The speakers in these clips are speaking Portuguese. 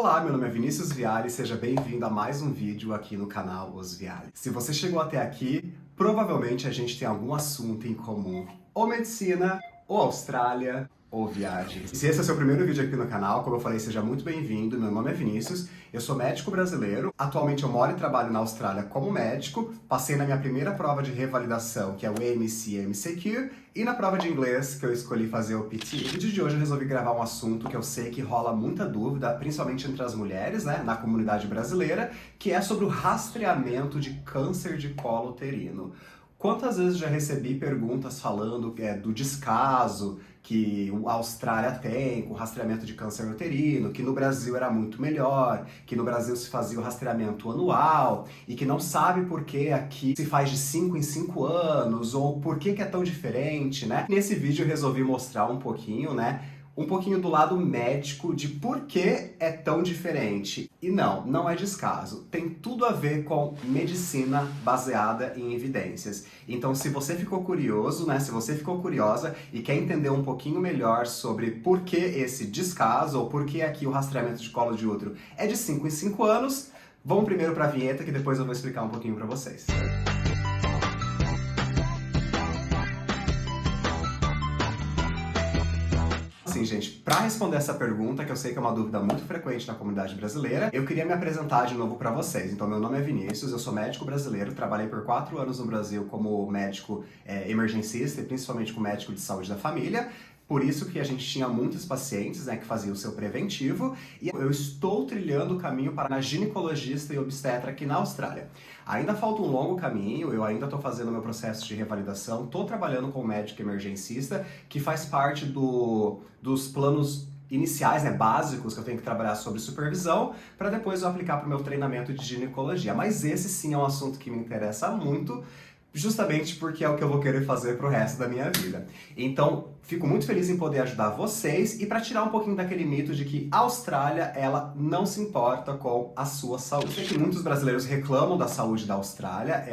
Olá, meu nome é Vinícius Viale e seja bem-vindo a mais um vídeo aqui no canal Os Viale. Se você chegou até aqui, provavelmente a gente tem algum assunto em comum, ou medicina, ou Austrália, ou viagens. E se esse é o seu primeiro vídeo aqui no canal, como eu falei, seja muito bem-vindo. Meu nome é Vinícius, eu sou médico brasileiro. Atualmente eu moro e trabalho na Austrália como médico. Passei na minha primeira prova de revalidação, que é o AMC/MCQ, e na prova de inglês, que eu escolhi fazer o PT. No vídeo de hoje eu resolvi gravar um assunto que eu sei que rola muita dúvida, principalmente entre as mulheres, né, na comunidade brasileira, que é sobre o rastreamento de câncer de colo uterino. Quantas vezes já recebi perguntas falando do descaso que a Austrália tem com o rastreamento de câncer uterino, que no Brasil era muito melhor, que no Brasil se fazia o rastreamento anual e que não sabe por que aqui se faz de 5 em 5 anos ou por que é tão diferente, né? Nesse vídeo eu resolvi mostrar um pouquinho, né? Um pouquinho do lado médico de por que é tão diferente. E não é descaso. Tem tudo a ver com medicina baseada em evidências. Então, se você ficou curioso, né, se você ficou curiosa e quer entender um pouquinho melhor sobre por que esse descaso ou por que aqui o rastreamento de colo de útero é de 5 em 5 anos, vamos primeiro para a vinheta que depois eu vou explicar um pouquinho para vocês. Assim, gente, para responder essa pergunta, que eu sei que é uma dúvida muito frequente na comunidade brasileira, eu queria me apresentar de novo para vocês. Então, meu nome é Vinícius, eu sou médico brasileiro, trabalhei por 4 anos no Brasil como médico emergencista e principalmente como médico de saúde da família. Por isso que a gente tinha muitos pacientes, né, que faziam o seu preventivo, e eu estou trilhando o caminho para ginecologista e obstetra aqui na Austrália. Ainda falta um longo caminho, eu ainda estou fazendo meu processo de revalidação, estou trabalhando com médico emergencista, que faz parte dos planos iniciais, né, básicos, que eu tenho que trabalhar sobre supervisão, para depois eu aplicar para o meu treinamento de ginecologia. Mas esse sim é um assunto que me interessa muito, justamente porque é o que eu vou querer fazer pro resto da minha vida. Então, fico muito feliz em poder ajudar vocês e para tirar um pouquinho daquele mito de que a Austrália, ela não se importa com a sua saúde. Eu sei que muitos brasileiros reclamam da saúde da Austrália,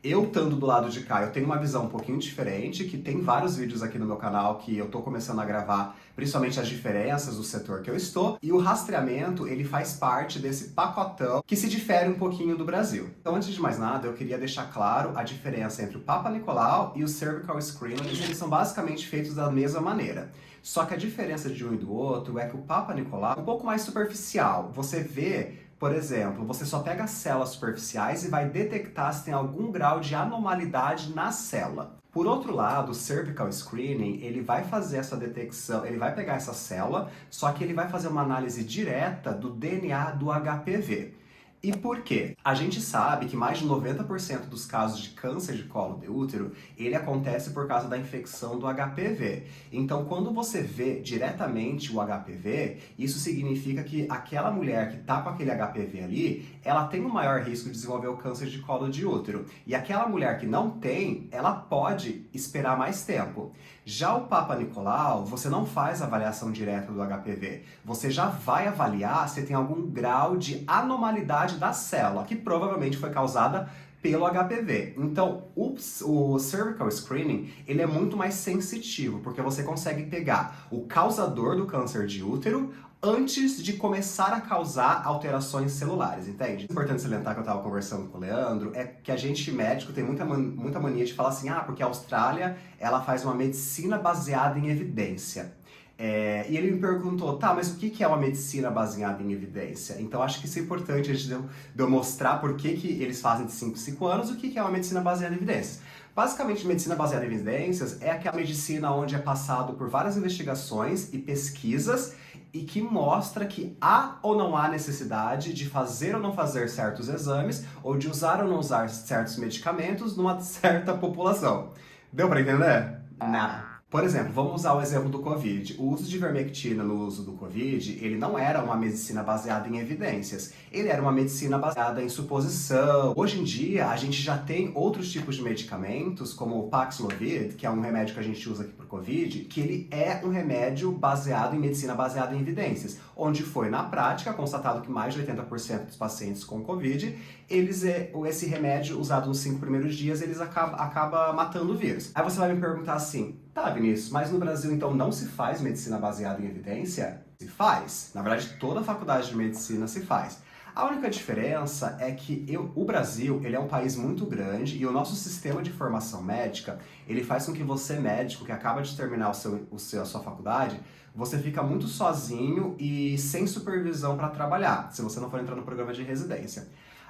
eu estando do lado de cá, eu tenho uma visão um pouquinho diferente, que tem vários vídeos aqui no meu canal que eu tô começando a gravar, principalmente as diferenças do setor que eu estou, e o rastreamento, ele faz parte desse pacotão que se difere um pouquinho do Brasil. Então, antes de mais nada, eu queria deixar claro a diferença entre o Papa Nicolau e o Cervical Screening, eles são basicamente feitos da mesma maneira. Só que a diferença de um e do outro é que o Papa Nicolau é um pouco mais superficial. Você vê, por exemplo, você só pega as células superficiais e vai detectar se tem algum grau de anormalidade na célula. Por outro lado, o Cervical Screening, ele vai fazer essa detecção, ele vai pegar essa célula, só que ele vai fazer uma análise direta do DNA do HPV. E por quê? A gente sabe que mais de 90% dos casos de câncer de colo de útero, ele acontece por causa da infecção do HPV. Então, quando você vê diretamente o HPV, isso significa que aquela mulher que está com aquele HPV ali, ela tem um maior risco de desenvolver o câncer de colo de útero. E aquela mulher que não tem, ela pode esperar mais tempo. Já o Papa Nicolau, você não faz avaliação direta do HPV. Você já vai avaliar se tem algum grau de anormalidade da célula, que provavelmente foi causada pelo HPV. Então, o Cervical Screening, ele é muito mais sensitivo, porque você consegue pegar o causador do câncer de útero antes de começar a causar alterações celulares, entende? É importante salientar que eu estava conversando com o Leandro, é que a gente médico tem muita mania de falar assim, porque a Austrália, ela faz uma medicina baseada em evidência. E ele me perguntou, mas o que é uma medicina baseada em evidência? Então acho que isso é importante antes de eu mostrar por que eles fazem de 5 em 5 anos, o que é uma medicina baseada em evidências. Basicamente, medicina baseada em evidências é aquela medicina onde é passado por várias investigações e pesquisas e que mostra que há ou não há necessidade de fazer ou não fazer certos exames ou de usar ou não usar certos medicamentos numa certa população. Deu para entender? Não. Por exemplo, vamos usar o exemplo do Covid. O uso de ivermectina no uso do Covid, ele não era uma medicina baseada em evidências. Ele era uma medicina baseada em suposição. Hoje em dia, a gente já tem outros tipos de medicamentos, como o Paxlovid, que é um remédio que a gente usa aqui para o Covid, que ele é um remédio baseado em medicina baseada em evidências, onde foi, na prática, constatado que mais de 80% dos pacientes com Covid, esse remédio usado nos 5 primeiros dias, eles acaba matando o vírus. Aí você vai me perguntar assim, Vinícius, mas no Brasil então não se faz medicina baseada em evidência? Se faz. Na verdade, toda a faculdade de medicina se faz. A única diferença é que o Brasil, ele é um país muito grande e o nosso sistema de formação médica, ele faz com que você, médico, que acaba de terminar a sua faculdade, você fica muito sozinho e sem supervisão para trabalhar, se você não for entrar no programa de residência.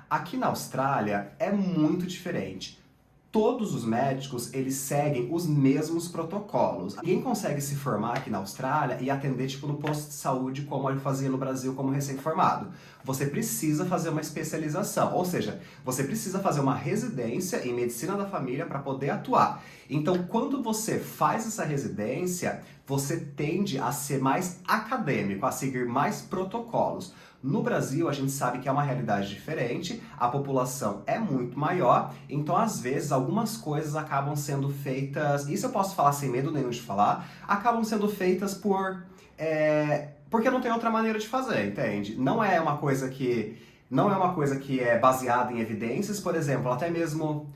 Aqui na Austrália é muito diferente. Todos os médicos, eles seguem os mesmos protocolos. Ninguém consegue se formar aqui na Austrália e atender tipo no posto de saúde como ele fazia no Brasil como recém-formado. Você precisa fazer uma especialização, ou seja, você precisa fazer uma residência em medicina da família para poder atuar. Então, quando você faz essa residência, você tende a ser mais acadêmico, a seguir mais protocolos. No Brasil, a gente sabe que é uma realidade diferente, a população é muito maior, então às vezes algumas coisas acabam sendo feitas, isso eu posso falar sem medo nenhum de falar, acabam sendo feitas porque não tem outra maneira de fazer, entende? Não é uma coisa que é baseada em evidências, por exemplo, até mesmo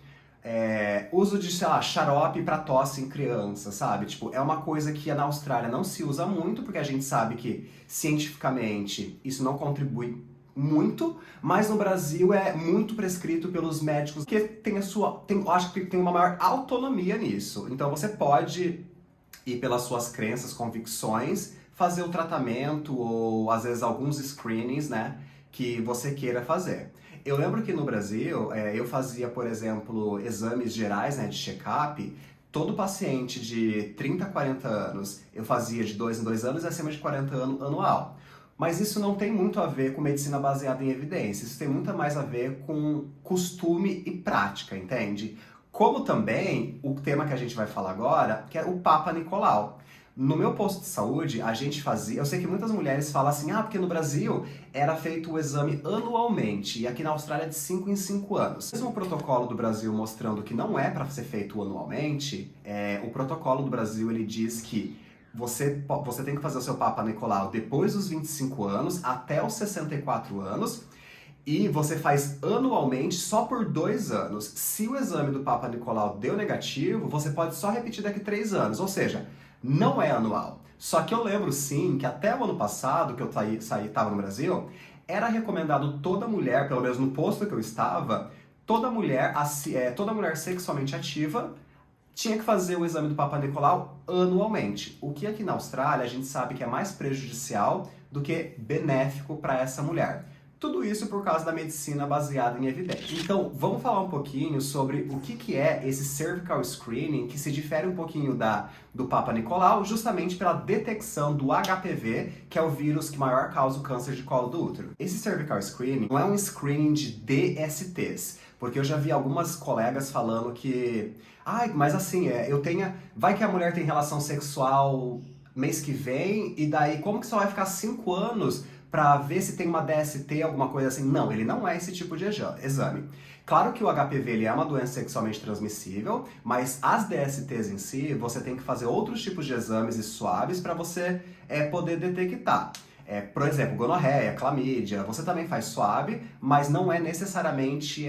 uso de, sei lá, xarope para tosse em criança, sabe? Tipo, é uma coisa que na Austrália não se usa muito, porque a gente sabe que cientificamente isso não contribui muito, mas no Brasil é muito prescrito pelos médicos que acho que tem uma maior autonomia nisso. Então você pode ir pelas suas crenças, convicções, fazer o tratamento ou às vezes alguns screenings, né, que você queira fazer. Eu lembro que no Brasil, eu fazia, por exemplo, exames gerais, né, de check-up. Todo paciente de 30 a 40 anos, eu fazia de 2 em 2 anos e acima de 40 anos anual. Mas isso não tem muito a ver com medicina baseada em evidência, isso tem muito mais a ver com costume e prática, entende? Como também o tema que a gente vai falar agora, que é o Papa Nicolau. No meu posto de saúde, a gente fazia... Eu sei que muitas mulheres falam assim, porque no Brasil era feito o exame anualmente, e aqui na Austrália é de 5 em 5 anos. Mesmo o protocolo do Brasil mostrando que não é para ser feito anualmente, o protocolo do Brasil, ele diz que você tem que fazer o seu Papa Nicolau depois dos 25 anos, até os 64 anos, e você faz anualmente só por 2 anos. Se o exame do Papa Nicolau deu negativo, você pode só repetir daqui a 3 anos, ou seja... Não é anual. Só que eu lembro sim que até o ano passado, que eu estava no Brasil, era recomendado toda mulher, pelo menos no posto que eu estava, toda mulher sexualmente ativa tinha que fazer o exame do Papa Nicolau anualmente. O que aqui na Austrália a gente sabe que é mais prejudicial do que benéfico para essa mulher. Tudo isso por causa da medicina baseada em evidência. Então, vamos falar um pouquinho sobre o que é esse cervical screening, que se difere um pouquinho do Papa Nicolau, justamente pela detecção do HPV, que é o vírus que maior causa o câncer de colo do útero. Esse cervical screening não é um screening de DSTs, porque eu já vi algumas colegas falando que... mas assim, vai que a mulher tem relação sexual mês que vem, e daí como que só vai ficar 5 anos para ver se tem uma DST, alguma coisa assim? Não, ele não é esse tipo de exame. Claro que o HPV ele é uma doença sexualmente transmissível, mas as DSTs em si, você tem que fazer outros tipos de exames e swabs para você poder detectar. Por exemplo, gonorreia, clamídia, você também faz swab, mas não é necessariamente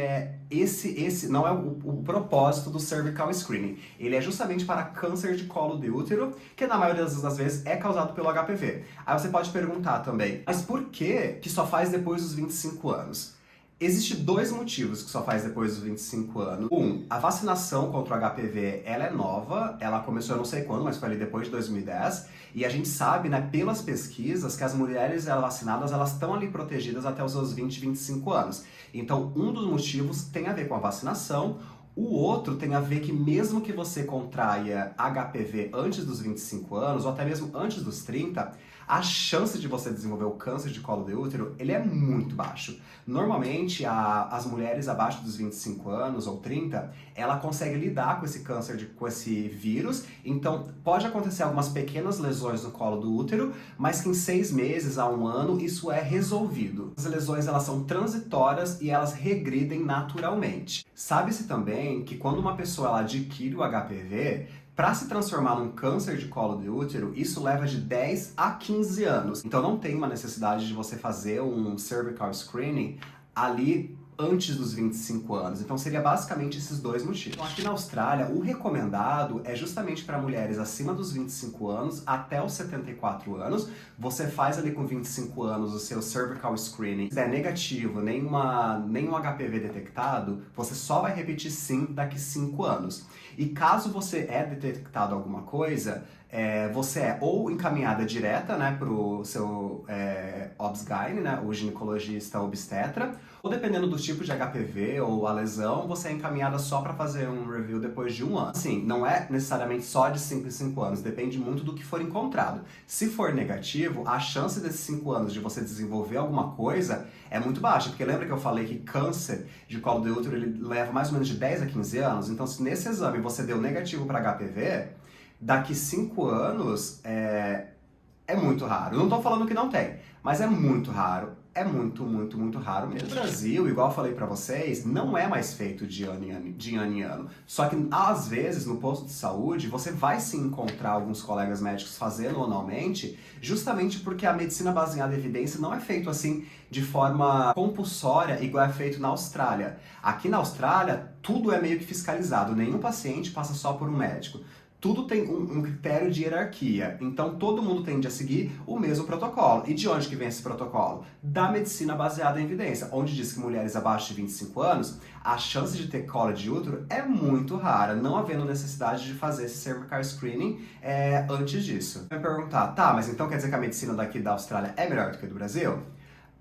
esse não é o propósito do cervical screening. Ele é justamente para câncer de colo de útero, que na maioria das vezes é causado pelo HPV. Aí você pode perguntar também, mas por que só faz depois dos 25 anos? Existem 2 motivos que só faz depois dos 25 anos. A vacinação contra o HPV, ela é nova, ela começou eu não sei quando, mas foi ali depois de 2010, e a gente sabe, né, pelas pesquisas, que as mulheres vacinadas, elas estão ali protegidas até os seus 20, 25 anos. Então, um dos motivos tem a ver com a vacinação, o outro tem a ver que mesmo que você contraia HPV antes dos 25 anos, ou até mesmo antes dos 30, a chance de você desenvolver o câncer de colo de útero, ele é muito baixo. Normalmente, as mulheres abaixo dos 25 anos ou 30, ela consegue lidar com esse câncer, com esse vírus, então pode acontecer algumas pequenas lesões no colo do útero, mas que em 6 meses a 1 ano isso é resolvido. As lesões elas são transitórias e elas regridem naturalmente. Sabe-se também que quando uma pessoa ela adquire o HPV, para se transformar num câncer de colo de útero, isso leva de 10 a 15 anos. Então não tem uma necessidade de você fazer um cervical screening ali antes dos 25 anos. Então seria basicamente esses dois motivos. Então, aqui na Austrália, o recomendado é justamente para mulheres acima dos 25 anos até os 74 anos. Você faz ali com 25 anos o seu cervical screening. Se der negativo, nenhum HPV detectado, você só vai repetir sim daqui 5 anos. E caso você é detectado alguma coisa, você é ou encaminhada direta, né, pro seu OBS-GYN, né, o ginecologista obstetra, ou dependendo do tipo de HPV ou a lesão, você é encaminhada só para fazer um review depois de 1 ano. Assim, não é necessariamente só de 5 em 5 anos, depende muito do que for encontrado. Se for negativo, a chance desses 5 anos de você desenvolver alguma coisa é muito baixa, porque lembra que eu falei que câncer de colo de útero ele leva mais ou menos de 10 a 15 anos? Então, se nesse exame você deu negativo para HPV, daqui 5 anos é muito raro. Eu não estou falando que não tem, mas é muito raro. É muito, muito, muito raro mesmo. No Brasil, igual eu falei pra vocês, não é mais feito de ano em ano. Só que, às vezes, no posto de saúde, você vai sim encontrar alguns colegas médicos fazendo anualmente, justamente porque a medicina baseada em evidência não é feito assim de forma compulsória, igual é feito na Austrália. Aqui na Austrália, tudo é meio que fiscalizado. Nenhum paciente passa só por um médico. Tudo tem um critério de hierarquia, então todo mundo tende a seguir o mesmo protocolo. E de onde que vem esse protocolo? Da medicina baseada em evidência, onde diz que mulheres abaixo de 25 anos, a chance de ter colo de útero é muito rara, não havendo necessidade de fazer esse cervical screening antes disso. Vai perguntar, tá, mas então quer dizer que a medicina daqui da Austrália é melhor do que a do Brasil?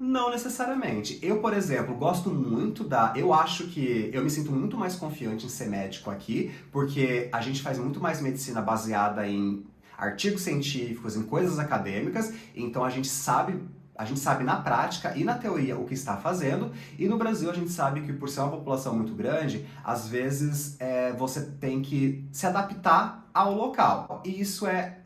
Não necessariamente. Eu, por exemplo, gosto muito eu acho que eu me sinto muito mais confiante em ser médico aqui, porque a gente faz muito mais medicina baseada em artigos científicos, em coisas acadêmicas, então a gente sabe na prática e na teoria o que está fazendo, e no Brasil a gente sabe que por ser uma população muito grande, às vezes você tem que se adaptar ao local. E isso é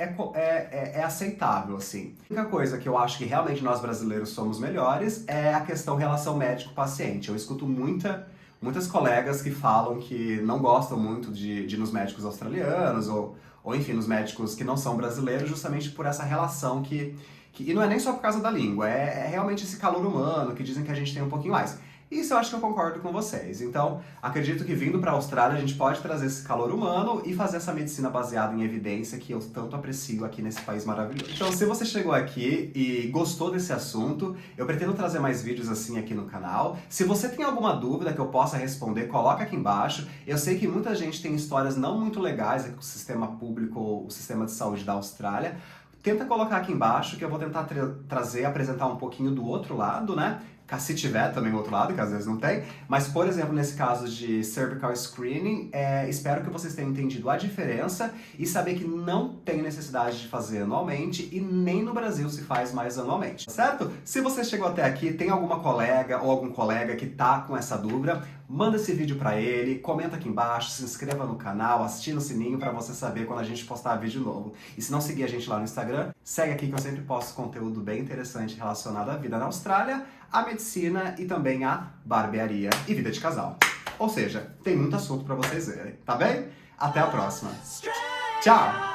aceitável, assim. A única coisa que eu acho que realmente nós brasileiros somos melhores é a questão relação médico-paciente. Eu escuto muitas colegas que falam que não gostam muito de ir nos médicos australianos ou enfim, nos médicos que não são brasileiros, justamente por essa relação e não é nem só por causa da língua, é realmente esse calor humano que dizem que a gente tem um pouquinho mais. Isso eu acho que eu concordo com vocês. Então, acredito que vindo para a Austrália a gente pode trazer esse calor humano e fazer essa medicina baseada em evidência que eu tanto aprecio aqui nesse país maravilhoso. Então, se você chegou aqui e gostou desse assunto, eu pretendo trazer mais vídeos assim aqui no canal. Se você tem alguma dúvida que eu possa responder, coloca aqui embaixo. Eu sei que muita gente tem histórias não muito legais aqui com o sistema público, o sistema de saúde da Austrália. Tenta colocar aqui embaixo que eu vou tentar apresentar um pouquinho do outro lado, né? Se tiver também o outro lado, que às vezes não tem. Mas, por exemplo, nesse caso de cervical screening, espero que vocês tenham entendido a diferença e saber que não tem necessidade de fazer anualmente e nem no Brasil se faz mais anualmente, certo? Se você chegou até aqui, tem alguma colega ou algum colega que tá com essa dúvida, manda esse vídeo pra ele, comenta aqui embaixo, se inscreva no canal, ative o sininho pra você saber quando a gente postar vídeo novo. E se não seguir a gente lá no Instagram, segue aqui que eu sempre posto conteúdo bem interessante relacionado à vida na Austrália, à medicina e também à barbearia e vida de casal. Ou seja, tem muito assunto pra vocês verem, tá bem? Até a próxima. Tchau!